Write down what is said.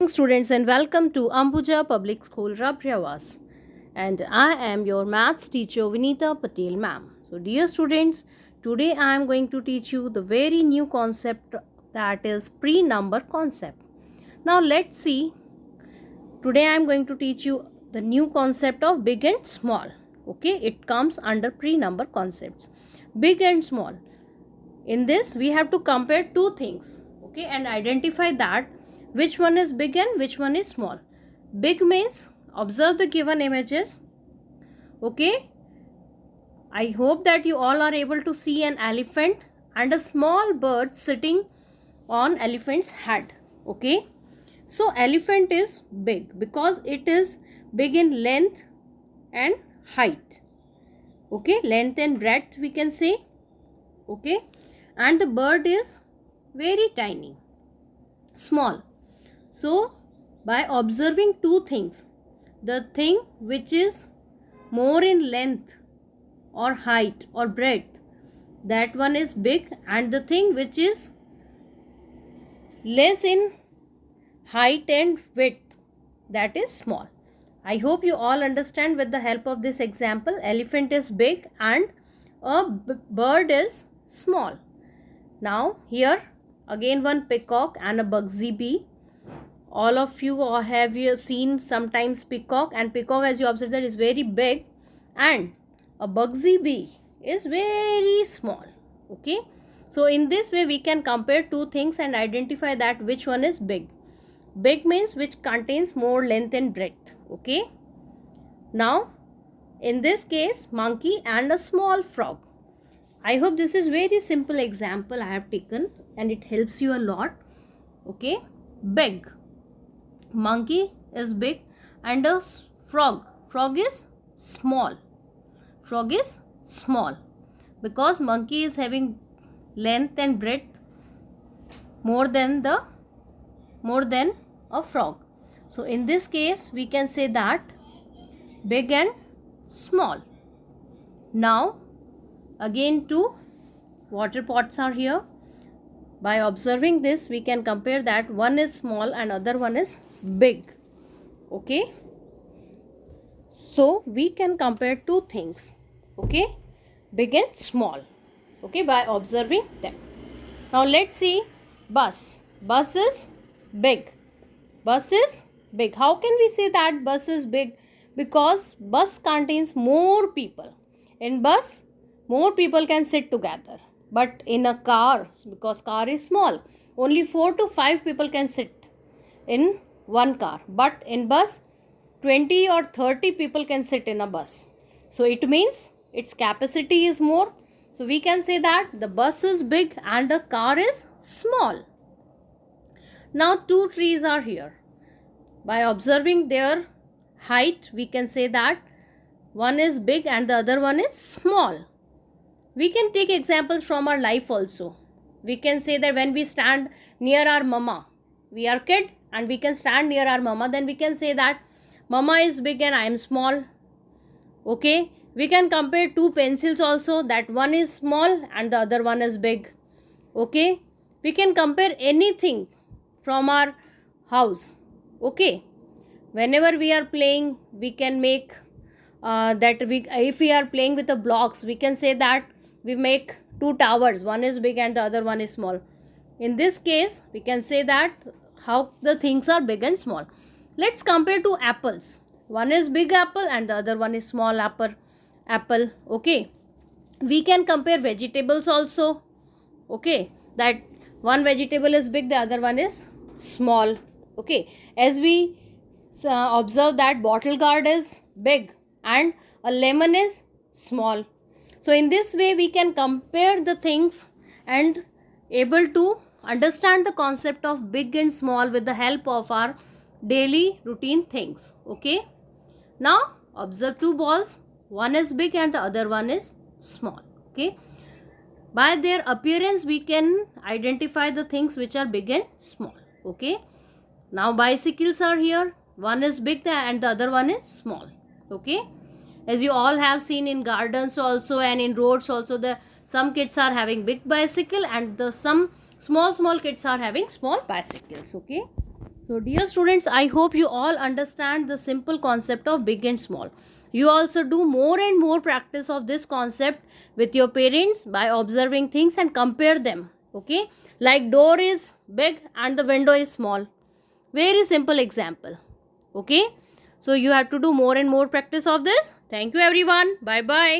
Students, and welcome to Ambuja Public School Rabriavas, and I am your maths teacher Vinita Patel ma'am. So dear students, today I am going to teach you the very new concept, that is pre-number concept. Now let's see. Today I am going to teach you the new concept of big and small. Okay, it comes under pre-number concepts. Big and small. In this we have to compare two things, okay, and identify that which one is big and which one is small. Big means observe the given images. Okay, I hope that you all are able to see an elephant and a small bird sitting on elephant's head. Okay, so elephant is big because it is big in length and height. Okay, length and breadth we can say. Okay, and the bird is very tiny, small. So by observing two things, the thing which is more in length or height or breadth, that one is big, and the thing which is less in height and width, that is small. I hope you all understand with the help of this example. Elephant is big and a bird is small. Now here again one peacock and a Bugsy bee. All of you have seen sometimes peacock, and peacock, as you observe, that is very big, and a Bugsy bee is very small. Okay, so in this way we can compare two things and identify that which one is big. Big means which contains more length and breadth. Okay, now in this case monkey and a small frog. I hope this is very simple example I have taken and it helps you a lot. Okay, big, monkey is big, and a frog is small. Frog is small because monkey is having length and breadth more than a frog. So in this case we can say that big and small. Now again two water pots are here. By observing this we can compare that one is small and other one is big. Okay, so we can compare two things, okay, big and small, okay, by observing them. Now let's see bus. Bus is big. Bus is big. How can we say that bus is big? Because bus contains more people. In bus more people can sit together, but in a car, because car is small, only 4 to 5 people can sit in one car, but in bus 20 or 30 people can sit in a bus. So it means its capacity is more. So we can say that the bus is big and the car is small. Now two trees are here. By observing their height we can say that one is big and the other one is small. We can take examples from our life also. We can say that when we stand near our mama, we are kid and we can stand near our mama, then we can say that mama is big and I am small. Okay, we can compare two pencils also, that one is small and the other one is big. Okay, we can compare anything from our house. Okay, whenever we are playing we can make if we are playing with the blocks, we can say that we make two towers, one is big and the other one is small. In this case we can say that how the things are big and small. Let's compare two apples. One is big apple and the other one is small apple. Okay, we can compare vegetables also. Okay, that one vegetable is big, the other one is small. Okay, as we observe that bottle gourd is big and a lemon is small. So in this way we can compare the things and able to understand the concept of big and small with the help of our daily routine things. Okay, now observe two balls, one is big and the other one is small. Okay, by their appearance we can identify the things which are big and small. Okay, now bicycles are here, one is big and the other one is small. Okay, as you all have seen in gardens also and in roads also, some kids are having big bicycle and some small kids are having small bicycles. Okay, So dear students, I hope you all understand the simple concept of big and small. You also do more and more practice of this concept with your parents by observing things and compare them. Okay, like door is big and the window is small. Very simple example. Okay, so you have to do more and more practice of this. Thank you everyone. Bye bye.